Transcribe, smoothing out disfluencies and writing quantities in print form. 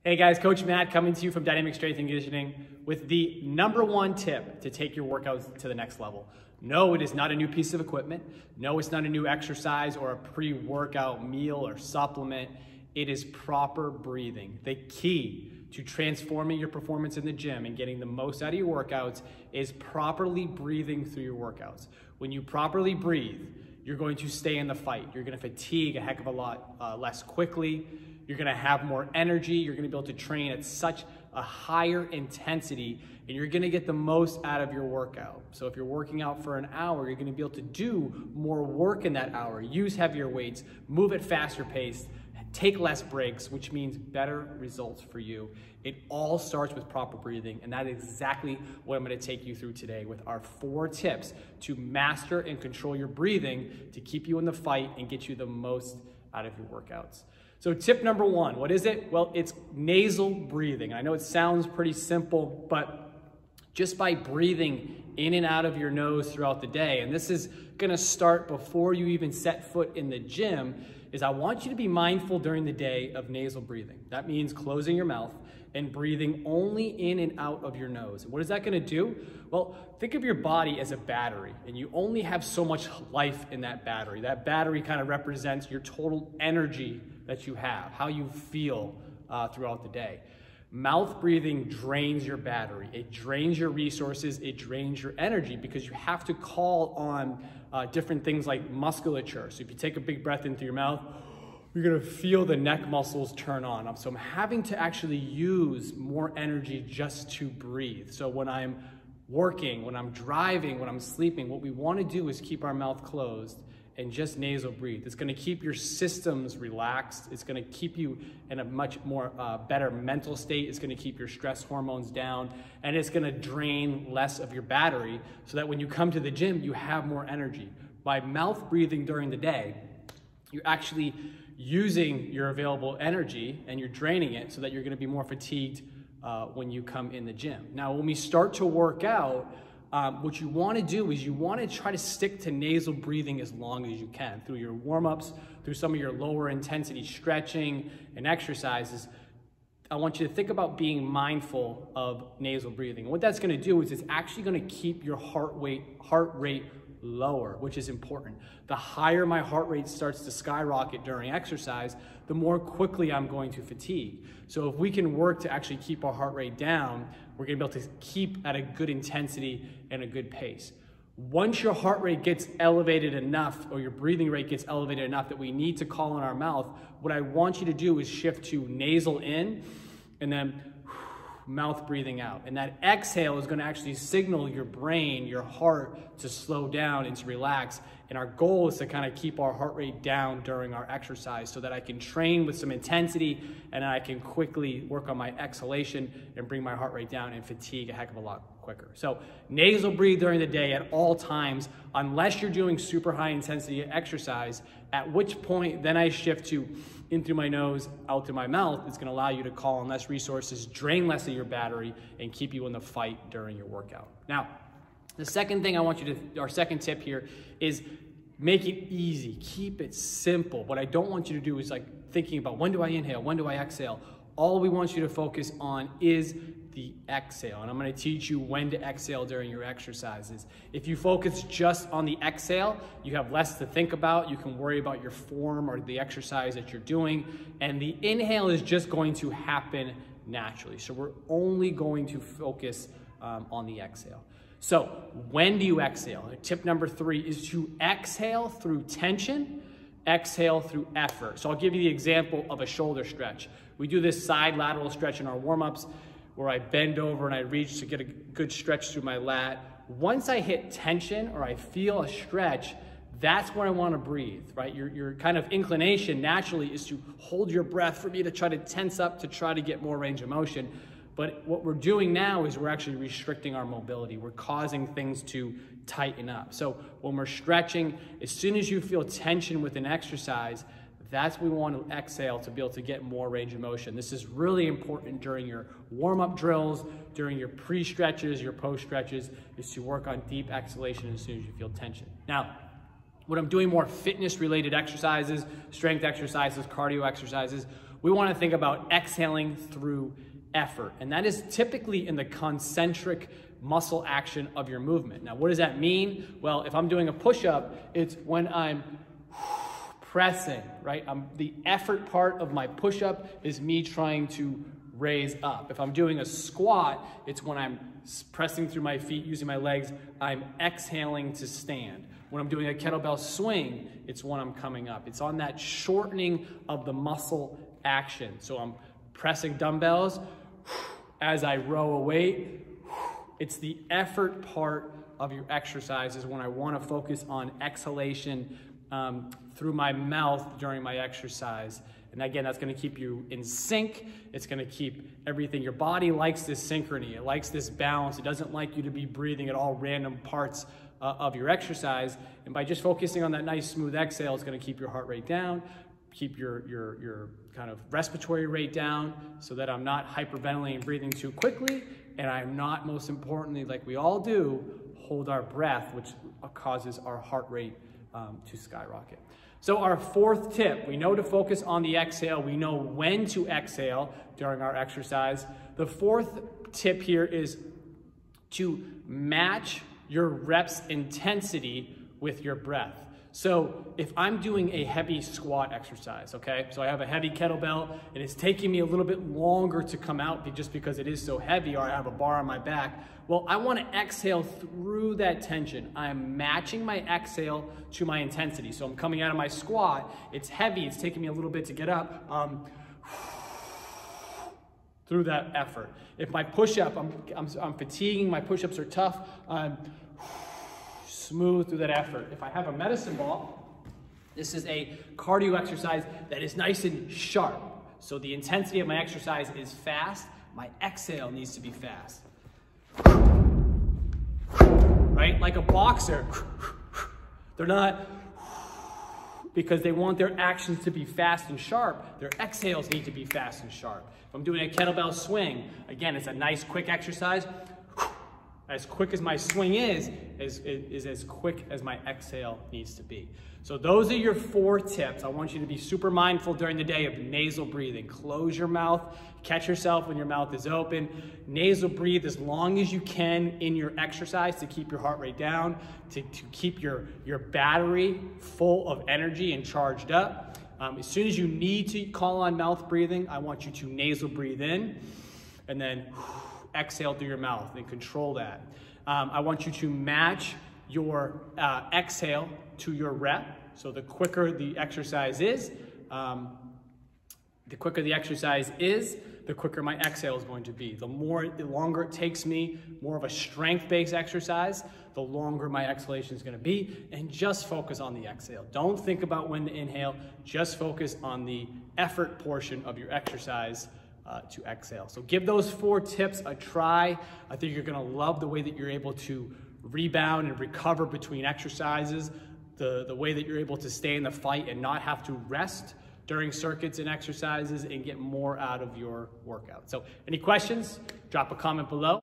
Hey guys, Coach Matt coming to you from Dynamic Strength and Conditioning with the #1 tip to take your workouts to the next level. No, it is not a new piece of equipment. No, it's not a new exercise or a pre-workout meal or supplement. It is proper breathing. The key to transforming your performance in the gym and getting the most out of your workouts is properly breathing through your workouts. When you properly breathe, you're going to stay in the fight. You're going to fatigue a heck of a lot less quickly. You're going to have more energy. You're going to be able to train at such a higher intensity, and you're going to get the most out of your workout. So if you're working out for an hour, you're going to be able to do more work in that hour, use heavier weights, move at faster pace, take less breaks, which means better results for you. It all starts with proper breathing, and that is exactly what I'm going to take you through today with our 4 tips to master and control your breathing to keep you in the fight and get you the most out of your workouts. So tip #1, what is it? Well, it's nasal breathing. I know it sounds pretty simple, but just by breathing in and out of your nose throughout the day, and this is gonna start before you even set foot in the gym, is I want you to be mindful during the day of nasal breathing. That means closing your mouth and breathing only in and out of your nose. What is that gonna do? Well, think of your body as a battery, and you only have so much life in that battery. That battery kind of represents your total energy that you have, how you feel throughout the day. Mouth breathing drains your battery. It drains your resources, it drains your energy because you have to call on different things like musculature. So if you take a big breath in through your mouth, you're gonna feel the neck muscles turn on. So I'm having to actually use more energy just to breathe. So when I'm working, when I'm driving, when I'm sleeping, what we wanna do is keep our mouth closed and just nasal breathe. It's gonna keep your systems relaxed. It's gonna keep you in a much more better mental state. It's gonna keep your stress hormones down, and it's gonna drain less of your battery so that when you come to the gym, you have more energy. By mouth breathing during the day, you're actually using your available energy and you're draining it so that you're gonna be more fatigued when you come in the gym. Now, when we start to work out, what you want to do is you want to try to stick to nasal breathing as long as you can through your warm-ups, through some of your lower intensity stretching and exercises. I want you to think about being mindful of nasal breathing. And what that's going to do is it's actually going to keep your heart rate lower, which is important. The higher my heart rate starts to skyrocket during exercise, the more quickly I'm going to fatigue. So if we can work to actually keep our heart rate down, we're gonna be able to keep at a good intensity and a good pace. Once your heart rate gets elevated enough, or your breathing rate gets elevated enough that we need to call on our mouth, what I want you to do is shift to nasal in and then mouth breathing out. And that exhale is gonna actually signal your brain, your heart to slow down and to relax. And our goal is to kind of keep our heart rate down during our exercise so that I can train with some intensity and I can quickly work on my exhalation and bring my heart rate down and fatigue a heck of a lot quicker. So nasal breathe during the day at all times, unless you're doing super high intensity exercise, at which point then I shift to in through my nose, out through my mouth. It's gonna allow you to call on less resources, drain less of your battery, and keep you in the fight during your workout. Now, the second thing I want you to, our second tip here is make it easy, keep it simple. What I don't want you to do is like thinking about when do I inhale, when do I exhale? All we want you to focus on is the exhale. And I'm gonna teach you when to exhale during your exercises. If you focus just on the exhale, you have less to think about. You can worry about your form or the exercise that you're doing. And the inhale is just going to happen naturally. So we're only going to focus on the exhale. So when do you exhale? Tip #3 is to exhale through tension, exhale through effort. So I'll give you the example of a shoulder stretch. We do this side lateral stretch in our warm-ups where I bend over and I reach to get a good stretch through my lat. Once I hit tension or I feel a stretch, that's where I want to breathe, right? Your kind of inclination naturally is to hold your breath for me to try to tense up to try to get more range of motion. But what we're doing now is we're actually restricting our mobility. We're causing things to tighten up. So when we're stretching, as soon as you feel tension with an exercise, that's when we want to exhale to be able to get more range of motion. This is really important during your warm-up drills, during your pre-stretches, your post-stretches, is to work on deep exhalation as soon as you feel tension. Now, when I'm doing more fitness-related exercises, strength exercises, cardio exercises, We want to think about exhaling through effort, and that is typically in the concentric muscle action of your movement. Now, what does that mean? Well, if I'm doing a push-up, it's when I'm pressing, right? The effort part of my push-up is me trying to raise up. If I'm doing a squat, it's when I'm pressing through my feet, using my legs, I'm exhaling to stand. When I'm doing a kettlebell swing, it's when I'm coming up. It's on that shortening of the muscle action. So I'm pressing dumbbells as I row a weight. It's the effort part of your exercise is when I want to focus on exhalation through my mouth during my exercise. And again, that's going to keep you in sync. It's going to keep everything. Your body likes this synchrony. It likes this balance. It doesn't like you to be breathing at all random parts of your exercise. And by just focusing on that nice smooth exhale, it's going to keep your heart rate down, keep your kind of respiratory rate down so that I'm not hyperventilating, breathing too quickly. And I'm not, most importantly, like we all do, hold our breath, which causes our heart rate to skyrocket. So our fourth tip, we know to focus on the exhale. We know when to exhale during our exercise. The fourth tip here is to match your reps intensity with your breath. So if I'm doing a heavy squat exercise, okay, so I have a heavy kettlebell and it's taking me a little bit longer to come out just because it is so heavy, or I have a bar on my back, well, I want to exhale through that tension. I'm matching my exhale to my intensity. So I'm coming out of my squat, it's heavy, it's taking me a little bit to get up, through that effort. If my push-up, I'm fatiguing, my push-ups are tough, smooth through that effort. If I have a medicine ball, this is a cardio exercise that is nice and sharp. So the intensity of my exercise is fast, my exhale needs to be fast. Right? Like a boxer, they're not, because they want their actions to be fast and sharp, their exhales need to be fast and sharp. If I'm doing a kettlebell swing, again, it's a nice quick exercise. As quick as my swing is as quick as my exhale needs to be. So those are your 4 tips. I want you to be super mindful during the day of nasal breathing. Close your mouth, catch yourself when your mouth is open. Nasal breathe as long as you can in your exercise to keep your heart rate down, to keep your battery full of energy and charged up. As soon as you need to call on mouth breathing, I want you to nasal breathe in and then exhale through your mouth and control that. I want you to match your exhale to your rep. So the quicker the exercise is, the quicker my exhale is going to be. The longer it takes me, more of a strength-based exercise, the longer my exhalation is going to be, and just focus on the exhale. Don't think about when to inhale, just focus on the effort portion of your exercise to exhale. So give those 4 tips a try. I think you're gonna love the way that you're able to rebound and recover between exercises, the way that you're able to stay in the fight and not have to rest during circuits and exercises and get more out of your workout. So any questions? Drop a comment below.